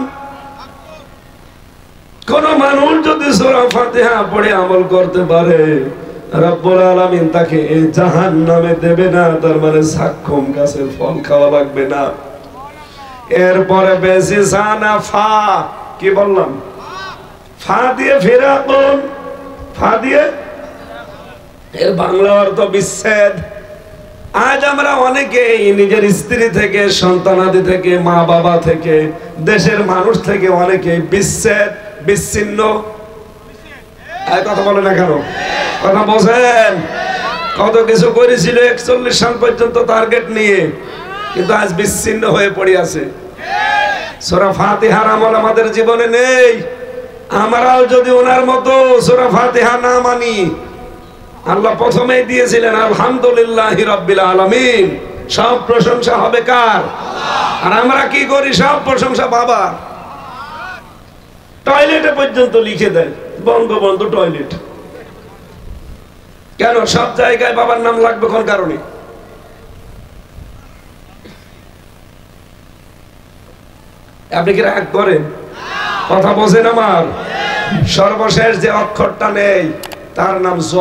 কোন মানুষ যদি সূরা ফাতিহা পড়ে আমল করতে পারে, রব্বুল আলামিন তাকে এই জাহান্নামে দেবে না, তার মানে যাক্কুম গাছের ফল খাওয়া লাগবে না। এরপরে বেশি জানা ফা। কি বললাম? ফা দিয়ে ফিরাউন। ফা দিয়ে এর বাংলা অর্থ বিচ্ছেদ। আজ আমরা অনেকেই নিজের স্ত্রী থেকে, সন্তানাদি থেকে, মা বাবা থেকে, দেশের মানুষ থেকে অনেকেই বিচ্ছেদ, বিচ্ছিন্ন। কথা বলে না কেন? কথা বোঝেন? কত কিছু করেছিল 41 সাল পর্যন্ত টার্গেট নিয়ে, কিন্তু আজ বিচ্ছিন্ন হয়ে পড়ে আছে। সূরা ফাতিহার আমল আমাদের জীবনে নেই। আমরাও যদি ওনার মতো সূরা ফাতিহা না মানি, আল্লাহ প্রথমেই দিয়েছিলেন আলহামদুলিল্লাহি রাব্বিল আলামিন, সব প্রশংসা হবে কার? আর আমরা কি করি? সব প্রশংসা বাবার। টয়লেটে পর্যন্ত লিখে দেয় বঙ্গবন্ধু টয়লেট। কেন? সব জায়গায় বাবার নাম লাগবে কোন কারণে? আপনি কি রাগ করেন? কথা বোঝেন আমার? সর্বশেষ যে অক্ষরটা নেই তার নাম জ।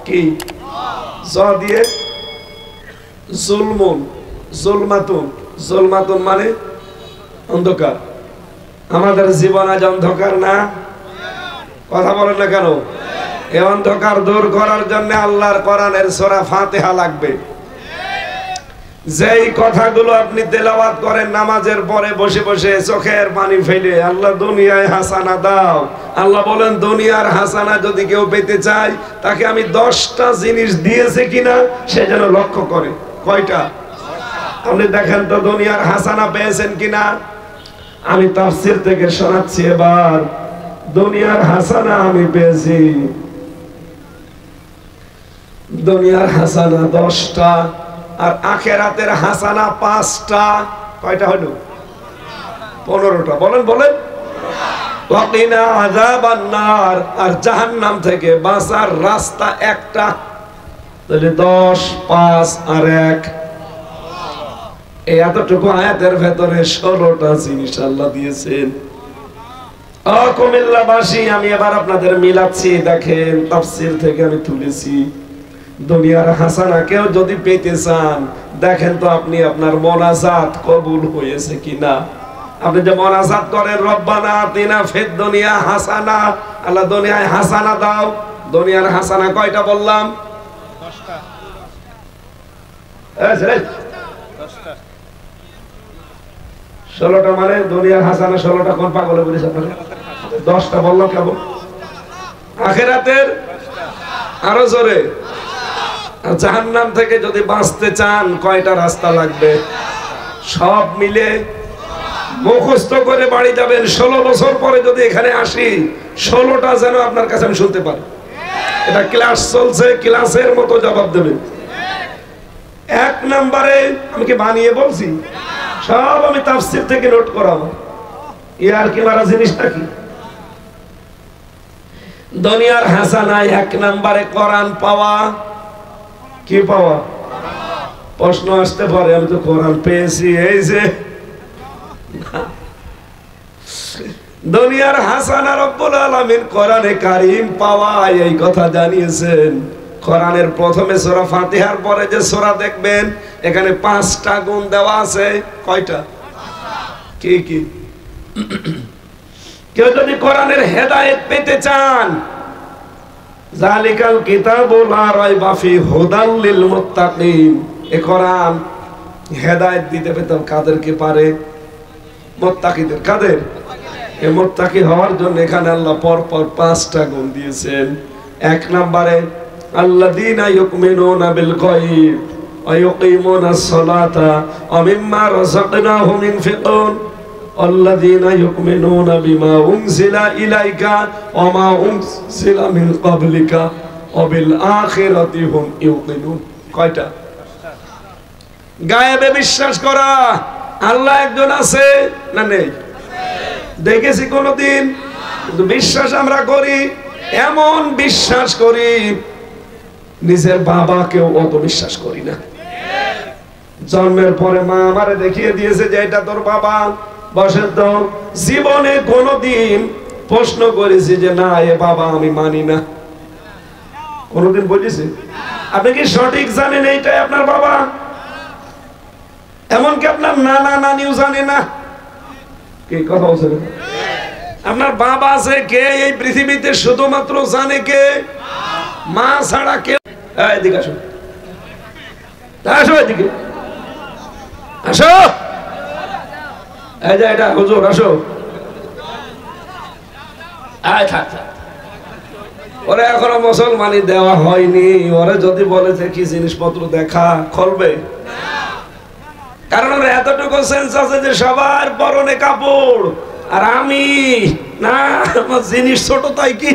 কি? জ দিয়ে জুলমুন, জুলমাতুন। জুলমাতুন মানে অন্ধকার। আমাদের জীবন আজ অন্ধকার না? কথা বলেন না কেন? এই অন্ধকার দূর করার জন্য আল্লাহর কোরআনের সূরা ফাতিহা লাগবে। যেই কথাগুলো আপনি তেলাওয়াত করেন নামাজের পরে বসে বসে চোখের পানি ফেলে, আল্লাহ দুনিয়ায় হাসানা দাও। আল্লাহ বলেন দুনিয়ার হাসানা যদি কেউ পেতে চায় তাকে আমি 10টা জিনিস দিয়েছে কিনা সে যেন লক্ষ্য করে। কয়টা? আপনি দেখেন তো দুনিয়ার হাসানা পেয়েছেন কিনা। আমি তাফসীর থেকে শোনাচ্ছি এবার। দুনিয়ার হাসানা আমি পেয়েছি, দুনিয়ার হাসানা 10টা, আর আখেরাতের হাসানা 5টা। কয়টা হলো? 15টা। বলেন বলেন। ওয়াকিনা আযাবান নার, আর জাহান্নাম থেকে বাঁচার রাস্তা একটা। তাহলে 10, 5 আর 1, এই এতটুকু আয়াতের ভেতরে 16টা জিনিস আল্লাহ দিয়েছেন। কুমিল্লাবাসী, আমি এবার আপনাদের মিলাচ্ছি। দেখেন তাফসীর থেকে আমি তুলেছি। দুনিয়ার হাসানা কেউ যদি পেতে চান দেখেন তো আপনি আপনার মোনাজাত কবুল হয়েছে কিনা। আপনি যে মোনাজাত করেন রব্বানা আতিনা ফিদ দুনিয়া হাসানা, আল্লাহ দুনিয়ায় হাসানা দাও। দুনিয়ার হাসানা কয়টা বললাম? 10টা। 16টা মানে দুনিয়ার হাসানা 16টা। কোন পাগলে বলেছে আপনাকে? 10টা বললাম কেবল। আখিরাতের আরো জোরে। আর জাহান্নাম থেকে যদি বাঁচতে চান কয়টা রাস্তা লাগবে? সব মিলে মুখস্থ করে বাড়ি যাবেন। 16 বছর পরে যদি এখানে আসি 16টা যেন আপনার কাছে আমি শুনতে পারি। এটা ক্লাস চলছে, ক্লাসের মতো জবাব দেবেন। 1 নম্বরে আমি কি বানিয়ে বলছি? সব আমি তাফসীর থেকে নোট করাবো। ইয়ার কি মারা জিনিসটা কি? দুনিয়ার হাসানায় 1 নম্বরে কোরআন পাওয়া। কি পাওয়া? প্রশ্ন আসতে পারে আমি তো কোরআন পেয়েছি, এই যে দুনিয়ার হাসানা রব্বুল আলামিন কোরআনে কারীম পাওয়া, এই কথা জানিয়েছেন। কোরআনের প্রথমে সূরা ফাতিহার পরে যে সূরা দেখবেন এখানে 5টা গুণ দেওয়া আছে। কয়টা? কি কি? কেউ যদি কোরআনের হেদায়েত পেতে চান, জালিকাল কিতাবু লা রাইবা ফি হুদাল লিল মুত্তাকিন, এই কোরআন হেদায়েত দিতে পেতাম কাদেরকে পারে? মুত্তাকিদের। কাদের? এই মুত্তাকি হওয়ার জন্য এখানে আল্লাহ পরপর 5টা গুণ দিয়েছেন। 1 নম্বরে আল্লাযীনা ইউমিনুনা বিল গায়ব ওয়া ইউকিমুনাস সালাতা ওয়া মিম্মা রাযাকনাহুম ইউনফিকুন। আল্লাযীনা ইউমিনুনা বিমা উনজিলা ইলাইকা ওয়া মা উনজিলা মিন ক্বাবলিকা ওয়া বিল আখিরাতি হুম ইউকিনুন। কয়টা? গায়েবে বিশ্বাস করা। আল্লাহ একজন আছে না নেই? দেখেছি কোনদিন? কিন্তু বিশ্বাস আমরা করি, এমন বিশ্বাস করি নিজের বাবাকেও অত বিশ্বাস করি না। জন্মের পরে মা আমারে দেখিয়ে দিয়েছে যে এটা তোর বাবা, বসে তো। জীবনে কোনদিন প্রশ্ন করেছি যে না এ বাবা আমি মানি না? কোনদিন বলেছি? আপনি কি সঠিক জানেন এইটাই আপনার বাবা? এমনকি আপনার নানা নানিও জানে না। কি কথা বলছেন? আপনার বাবা আছে কে এই পৃথিবীতে শুধুমাত্র জানে কে? মা ছাড়া কে? এদিকে আসো, আসো এদিকে আসো। এই যে এটা হুজুর, আসো। ওরে এখনো মুসলমানি দেওয়া হয়নি। ওরে যদি বলে যে কি জিনিসপত্র দেখা, খুলবে? কারণ ওর এতটুকু সেন্স আছে যে সবার পরনে কাপড়, আর আমি না, আমার জিনিস ছোট। তাই কি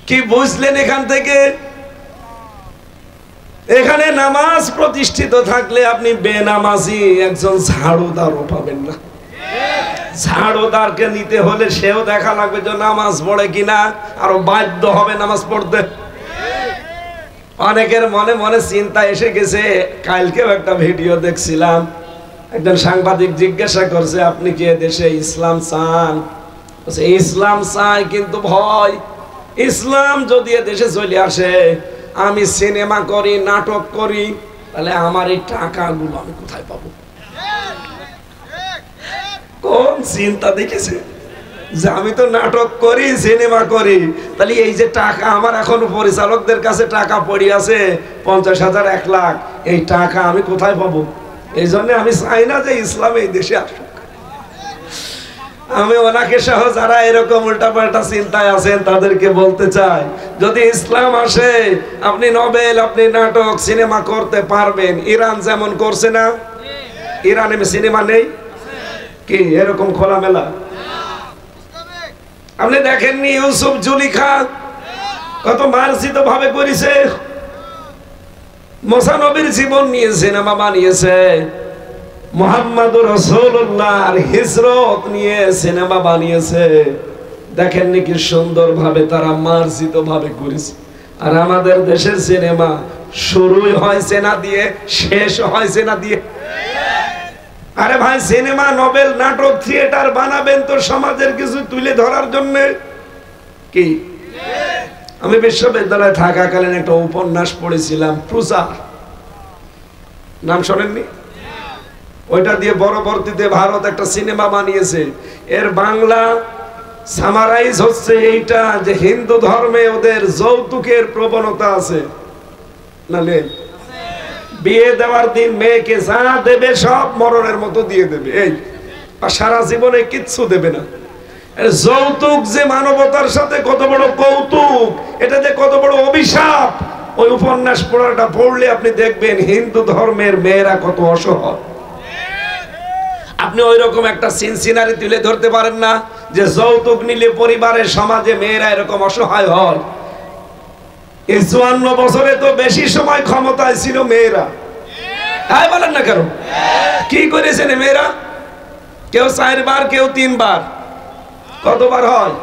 কি বুঝলেন এখান থেকে? এখানে নামাজ প্রতিষ্ঠিত থাকলে আপনি বেনামাজি একজন ঝাড়ুদারও পাবেন না। ঝাড়ুদারকে নিতে হলে সেও দেখা লাগবে যে নামাজ পড়ে কিনা, আরো বাধ্য হবে নামাজ পড়তে। অনেকের মনে মনে চিন্তা এসে গেছে। কালকেও একটা ভিডিও দেখছিলাম, একজন সাংবাদিক জিজ্ঞাসা করছে, আপনি কি দেশে ইসলাম চান? ইসলাম চাই, কিন্তু ভয়। ইসলাম যদি দেশে চলে আসে, আমি সিনেমা করি, নাটক করি, তাহলে আমার এই টাকাগুলো আমি কোথায় পাবো? কোন চিন্তা দেখেছে যে আমি তো নাটক করি, সিনেমা করি, তাহলে এই যে টাকা আমার এখন পরিচালকদের কাছে টাকা পড়ে আছে 50,000 1 লাখ, এই টাকা আমি কোথায় পাবো? এই জন্য আমি চাই না যে ইসলাম এই দেশে আসুক। আমি ওনাকে সহ যারা এরকম উল্টাপাল্টা চিন্তায় আছেন তাদেরকে বলতে চাই, যদি ইসলাম আসে, আপনি নভেল, আপনি নাটক, সিনেমা করতে পারবেন। ইরান যেমন করছে না? ইরানে সিনেমা নেই কি এরকম খোলামেলা? আপনি দেখেননি ইউসুফ জুলিখা কত মার্জিত ভাবে করেছে? মুসা নবীর জীবন নিয়ে সিনেমা বানিয়েছে, মুহাম্মদুর রাসূলুল্লাহর হিজরত নিয়ে সিনেমা বানিয়েছে। দেখেননি কি সুন্দর ভাবে তারা মার্জিত ভাবে করেছে। আর আমাদের দেশের সিনেমা শুরুই হয় সেনা দিয়ে, শেষ হয় সেনা দিয়ে। আরে ভাই, সিনেমা, নভেল, নাটক, থিয়েটার বানাবেন তো সমাজের কিছু তুলে ধরার জন্য। কি আমি বিশ্ববিদ্যালয়ে থাকাকালীন একটা উপন্যাস পড়েছিলাম, প্রজা, নাম শোনেননি? ওইটা দিয়ে পরবর্তীতে ভারত একটা সিনেমা বানিয়েছে। এর বাংলা সামারাইজ হচ্ছে এইটা যে হিন্দু ধর্মে ওদের যৌতুকের প্রবণতা আছে না? নেই? বিয়ে দেওয়ার দিন মেয়েকে যা দেবে সব মরণের মতো দিয়ে দেবে, এই, আর সারা জীবনে কিচ্ছু দেবে না। যৌতুক যে মানবতার সাথে কত বড় কৌতুক, এটা যে কত বড় অভিশাপ, ওই উপন্যাস পড়াটা পড়লে আপনি দেখবেন হিন্দু ধর্মের মেয়েরা কত অসহায়। আপনি ওই রকম একটা সিনারি তুলে ধরতে পারেন না যে যৌতুক নিলে পরিবারের, সমাজে মেয়েরা এরকম অসহায় হয়? এই 54 বছরে তো বেশি সময় ক্ষমতায় ছিল মেয়েরা। তাই বলেন না কেন? কি করেছেন মেয়েরা? কেউ 4 বার, কেউ 3 বার। কতবার হয়?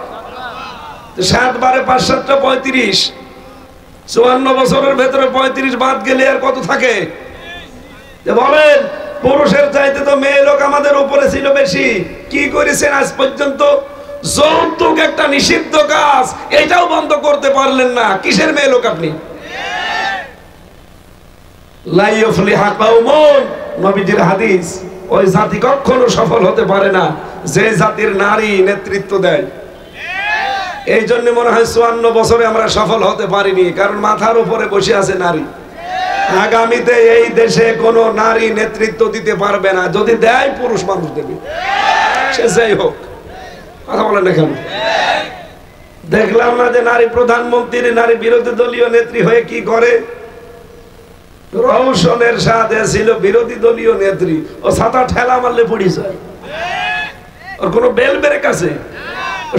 7 বারে 5 7 35। 54 বছরের ভেতরে 35 বাদ গেলে আর কত থাকে? বলেন, পুরুষের চাইতে তো মেয়ে লোক আমাদের উপরে ছিল বেশি। কি করেছেন আজ পর্যন্ত? যৌতুক একটা নিষিদ্ধ কাজ, এটাও বন্ধ করতে পারলেন না। কিসের মেয়ে লোক আপনি? লা ইউফলিহা কওমুন, নবীজির হাদিস, ওই জাতি কখনো সফল হতে পারে না যে জাতির নারী নেতৃত্ব দেয়। এই জন্য মনে হয় 54 বছরে আমরা সফল হতে পারিনি, কারণ মাথার উপরে বসে আছে নারী। আগামীতে এই দেশে কোনো নারী নেতৃত্ব দিতে পারবে না, যদি দেয় পুরুষ মানুষ দেবে, সে যাই হোক। কথা বলেন না কেন? দেখলাম না যে নারী প্রধানমন্ত্রী নারী বিরোধী দলীয় নেত্রী হয়ে কি করে? রওশনের সাথে ছিল বিরোধী দলীয় নেত্রী, ও ছাতা ঠেলা মারলে পড়ে যায়। ওর কোনো বেল ব্রেক আছে?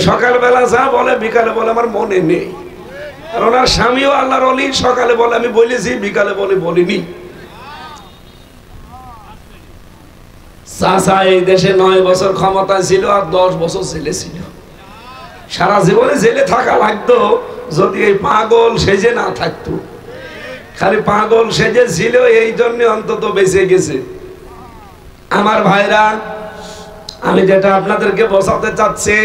সকালবেলা যা বলে বিকালে বলে আমার মনে নেই। আর ওনার স্বামীও আল্লাহর ওলি, সকালে বলে আমি বলেছি, বিকালে বলে বলিনি। চাচা এই দেশে 9 বছর ক্ষমতায় ছিল আর 10 বছর জেলে ছিল। সারা জীবনে জেলে থাকা লাগতো যদি এই পাগল সেজে না থাকতো। খালি পাগল সেজে ছিল, এই জন্য অন্তত বেঁচে গেছে। আমার ভাইরা, আমি যেটা আপনাদেরকে বোঝাতে চাচ্ছি,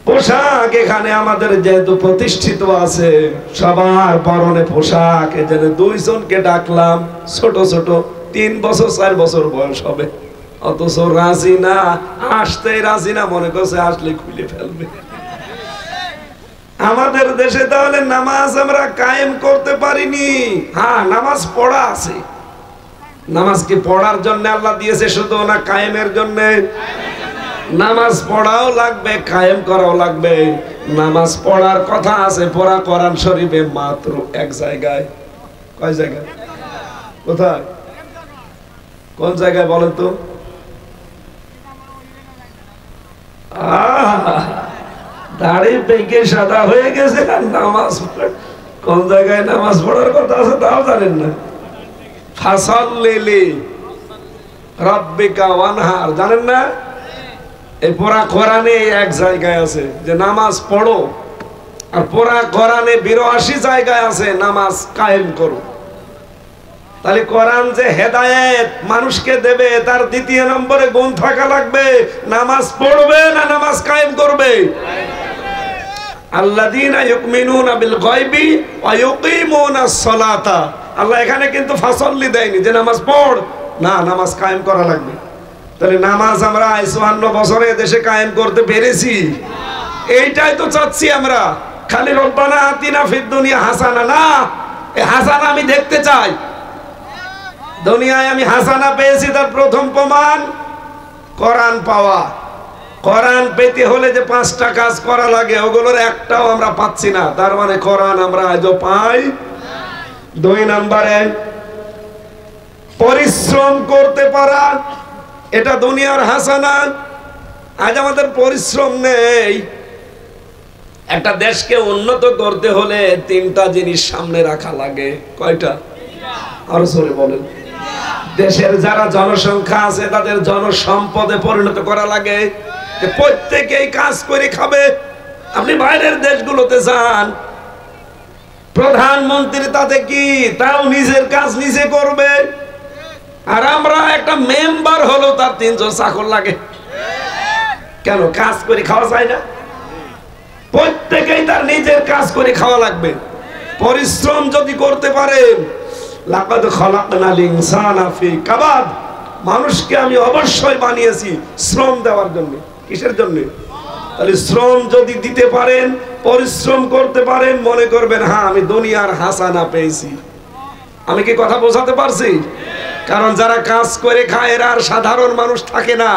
পোশাক এখানে আমাদের যেহেতু প্রতিষ্ঠিত আছে, সবার পরনে পোশাক। এজন্য 2 জনকে ডাকলাম, ছোট ছোট 3 বছর 4 বছর বয়স হবে, অথচ রাজি না, আসতে রাজি না, মনে করছে আসলে খুলে ফেলবে। আমাদের দেশে তাহলে নামাজ আমরা কায়েম করতে পারিনি। হ্যাঁ, নামাজ পড়া আছে। নামাজ কি পড়ার জন্য আল্লাহ দিয়েছে শুধু, না কায়েমের জন্য? নামাজ পড়াও লাগবে, কায়েম করাও লাগবে। নামাজ পড়ার কথা আছে পড়া কোরআন শরীফে মাত্র 1 জায়গায়। কয় জায়গায়? কোথায়? কোন জায়গায় বলেন তো? দাড়ি পেকে সাদা হয়ে গেছে আর নামাজ কোন জায়গায় নামাজ পড়ার কথা আছে তাও জানেন না। ফাসাল্লি রাব্বিকা ওয়ানহার, জানেন না? এই পড়া কোরআনে 1 জায়গায় আছে যে নামাজ পড়ো, আর পড়া কোরআনে 82 জায়গায় আছে নামাজ কায়েম করো। তাহলে কোরআন যে হেদায়েত মানুষকে দেবে, তার দ্বিতীয় নম্বরে গুণ থাকা লাগবে। নামাজ পড়বে না নামাজ কায়েম করবে? আল্লাযীনা ইউমিনুনা বিল গায়বি ওয়া ইউকিমুনাস সালাতা। আল্লাহ এখানে কিন্তু ফাসলি দেয়নি যে নামাজ পড়, না, নামাজ কায়েম করা লাগবে। তাহলে নামাজ আমরা ৫৪ বছরে দেশে কায়েম করতে পেরেছি? এইটাই তো চাচ্ছি আমরা। খালি রব্বানা আতিনা ফিদ দুনিয়া হাসানা না, এই হাসানা আমি দেখতে চাই। দুনিয়ায় আমি হাসানা পেয়েছি, তার প্রথম প্রমাণ কোরআন পাওয়া। কোরআন পেতে হলে যে 5টা কাজ করা লাগে, ওগুলোর একটাও আমরা পাচ্ছি না। তার মানে কোরআন আমরা আজও পাই। 2 নম্বরে পরিশ্রম করতে পারা, এটা দুনিয়ার হাসানা। আজ আমাদের পরিশ্রম নেই। একটা দেশকে উন্নত করতে হলে 3টা জিনিস সামনে রাখা লাগে। কয়টা? আরো জোরে বলেন। দেশের যারা জনসংখ্যা আছে তাদের জনসম্পদে পরিণত করা লাগে, যে প্রত্যেকেই কাজ করে খাবে। আপনি বাইরের দেশগুলোতে যান, প্রধানমন্ত্রী তাতে কি তাও নিজের কাজ নিজে করবে, আর আমরা একটা মেম্বার হলো তার 3জন চাকর লাগে। কেন? কাজ করে খাওয়া যায় না? প্রত্যেকেই তার নিজের কাজ করে খাওয়া লাগবে। পরিশ্রম যদি করতে পারেন, লাকাদ খালাকনাল ইনসানা ফি কাবাদ, মানুষকে আমি অবশ্যই বানিয়েছি শ্রম দেওয়ার জন্য। কিসের জন্য? তাহলে শ্রম যদি দিতে পারেন, পরিশ্রম করতে পারেন, মনে করবেন হ্যাঁ আমি দুনিয়ার হাসানা পেয়েছি। আমি কি কথা বোঝাতে পারছি? কারণ যারা কাজ করে খায় এরা আর সাধারণ মানুষ থাকে না,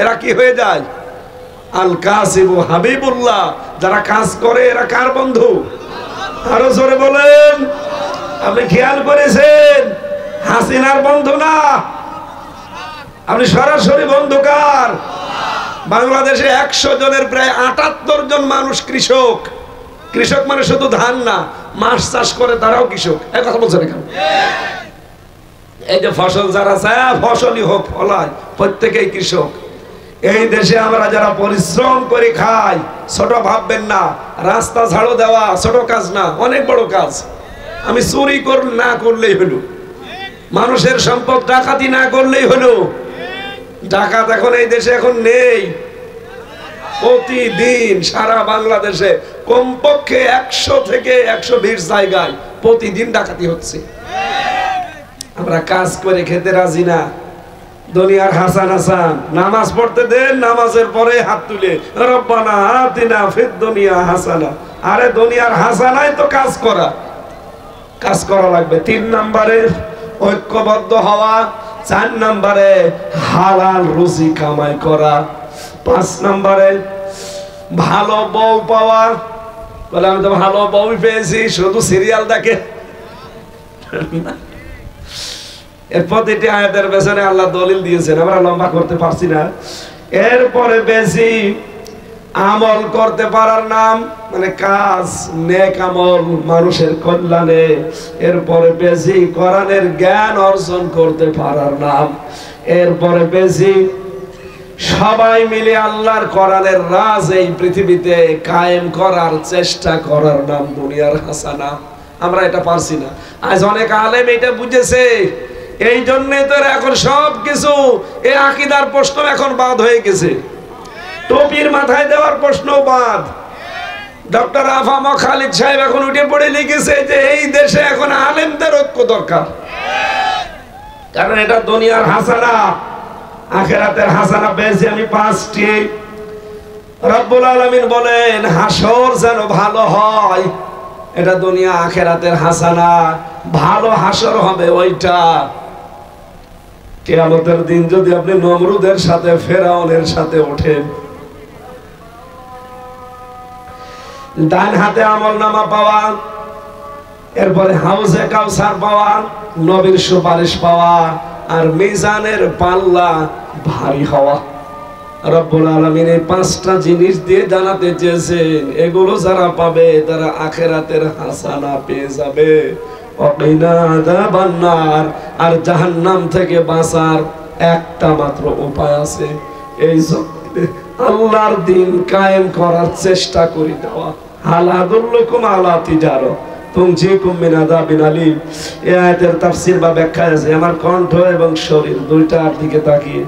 এরা কি হয়ে যায়? আল কাসিবু হাবিবুল্লাহ। যারা কাজ করে এরা কার বন্ধু? আরো জোরে বলেন। আপনি খেয়াল করেছেন হাসিনার বন্ধু না, আপনি সরাসরি বন্ধু কার? বাংলাদেশে 100 জনের প্রায় 78 জন মানুষ কৃষক। কৃষক মানে শুধু ধান না, মাছ চাষ করে তারাও কৃষক। এই কথা বলছেন কেন? এই যে ফসল যারা চায় ফসলই হোক ফলায়, প্রত্যেকেই কৃষক। এই দেশে আমরা যারা পরিশ্রম করে খাই, ছোট ভাববেন না। রাস্তা ঝাড়ু দেওয়া ছোট কাজ না, অনেক বড় কাজ। আমি চুরি না করলেই হলো, মানুষের সম্পদ ডাকাতি না করলেই হলো। ডাকাত এখন এই দেশে এখন নেই। প্রতিদিন সারা বাংলাদেশে কমপক্ষে 100 থেকে 120 জায়গায় প্রতিদিন ডাকাতি হচ্ছে। আমরা কাজ করে খেতে রাজি না। দুনিয়ার হাসান হাসান নামাজ পড়তে দেন, নামাজের পরে হাত তুলে রব্বানা আতিনা ফিদ দুনিয়া হাসানা। আরে দুনিয়ার হাসানাই তো কাজ করা, কাজ করা লাগবে। 3 নম্বরে ঐক্যবদ্ধ হওয়া। 4 নম্বরে হালাল রুজি কামাই করা। 5 নম্বরে ভালো বউ পাওয়া। বলে আমি তো ভালো বউ পেয়েছি, শুধু সিরিয়াল দেখে। এর প্রতিটি আয়াতের পেছনে আল্লাহ দলিল দিয়েছেন, আমরা লম্বা করতে পারছি না। এরপরে বেশি আমল করতে পারার নাম, মানে কাজ, নেক আমল মানুষের কল্যাণে। এরপরে বেশি কোরআনের জ্ঞান অর্জন করতে পারার নাম। এরপরে বেশি সবাই মিলে আল্লাহর কোরআনের রাজ এই পৃথিবীতে কায়েম করার চেষ্টা করার নাম দুনিয়ার হাসানা। আমরা এটা পারছি না। আজ অনেক আলেম এটা বুঝেছে, এই জন্যে তো এখন সব কিছু এই আকীদার প্রশ্ন এখন বাদ হয়ে গেছে। টুপির মাথায় দেওয়ার প্রশ্ন বাদ। ডক্টর আফাম খালিদ সাহেব এখন উঠে পড়ে লিখেছে যে এই দেশে এখন আলেমদের ঐক্য দরকার, কারণ এটা দুনিয়ার হাসানা। আখিরাতের হাসানা পেয়েছি আমি 5টি। রব্বুল আলামিন বলেন হাসর যেন ভালো হয়, এটা দুনিয়া আখিরাতের হাসানা। ভালো হাসর হবে ওইটা। কিয়ামতের দিন যদি আপনি নমরুদের সাথে ফেরাউনের সাথে ওঠেন, ডান হাতে আমলনামা পাওয়া, এরপরে হাউজে কাউসার পাওয়া, নবীর সুপারিশ পাওয়া, আর মিজানের পাল্লা ভারী হওয়া। রব্বুল আলামিন এই 5টা জিনিস দিয়ে জানাতে চেয়েছেন, এগুলো যারা পাবে তারা আখিরাতের হাসানা পেয়ে যাবে। ওয়াকিনা আযাবান নার। আর জাহান্নাম থেকে বাঁচার একটা মাত্র উপায় আছে, এই জমিনে আল্লাহর দ্বীন কায়েম করার চেষ্টা করে দেওয়া। হাল আদুল্লুকুম আলা তিজারত তুনজিকুম মিন আযাবিন আলীম। এই আয়াতের তাফসীর বা ব্যাখ্যা আছে আমার কণ্ঠ এবং শরীর দুইটার দিকে তাকিয়ে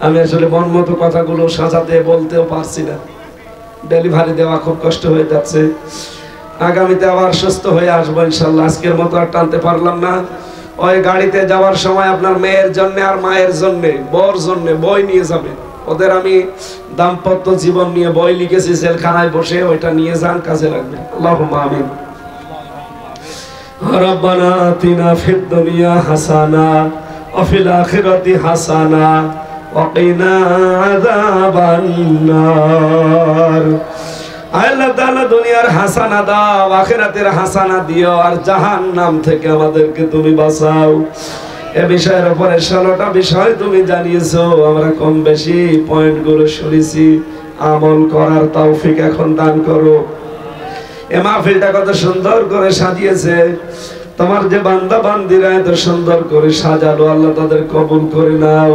আমি আসলে মন মতো কথাগুলো সাজাতে বলতেও পারছি না, ডেলিভারি দেওয়া খুব কষ্ট হয়ে যাচ্ছে। আগামীতে আবার সুস্থ হয়ে আসবো ইনশাল্লাহ। আজকের মতো আর টানতে পারলাম না। ওই গাড়িতে যাওয়ার সময় আপনার মেয়ের জন্য আর মায়ের জন্য বর জন্য বই নিয়ে যাবে। ওদের আমি দাম্পত্য জীবন নিয়ে বই লিখেছি জেলখানায় বসে, ওইটা নিয়ে যান, কাজে লাগবে। আল্লাহুম্মা আমিন। রব্বানা আতিনা ফিদ দুনিয়া হাসানা ওয়া ফিল আখিরাতি হাসানা ওয়া কিনা আযাবান নার। আল্লাহ তাআলা দুনিয়ার হাসানা দাও, আখিরাতের হাসানা দিও, আর জাহান্নাম থেকে আমাদেরকে তুমি বাঁচাও। এ বিষয়ের উপরে 16টা বিষয় তুমি জানিয়েছো, আমরা কম বেশি পয়েন্টগুলো শুনেছি। আমল করার তৌফিক এখন দান করো। এ মাহফিলটা কত সুন্দর করে সাজিয়েছে তোমার যে বান্দা বান্দিরা, এত সুন্দর করে সাজালো, আল্লাহ তাদের কবুল করে নাও।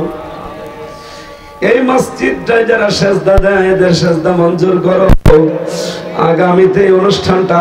এই মসজিদটায় যারা সেজদা দেয় এদের সেজদা মঞ্জুর করো। আগামীতে এই অনুষ্ঠানটা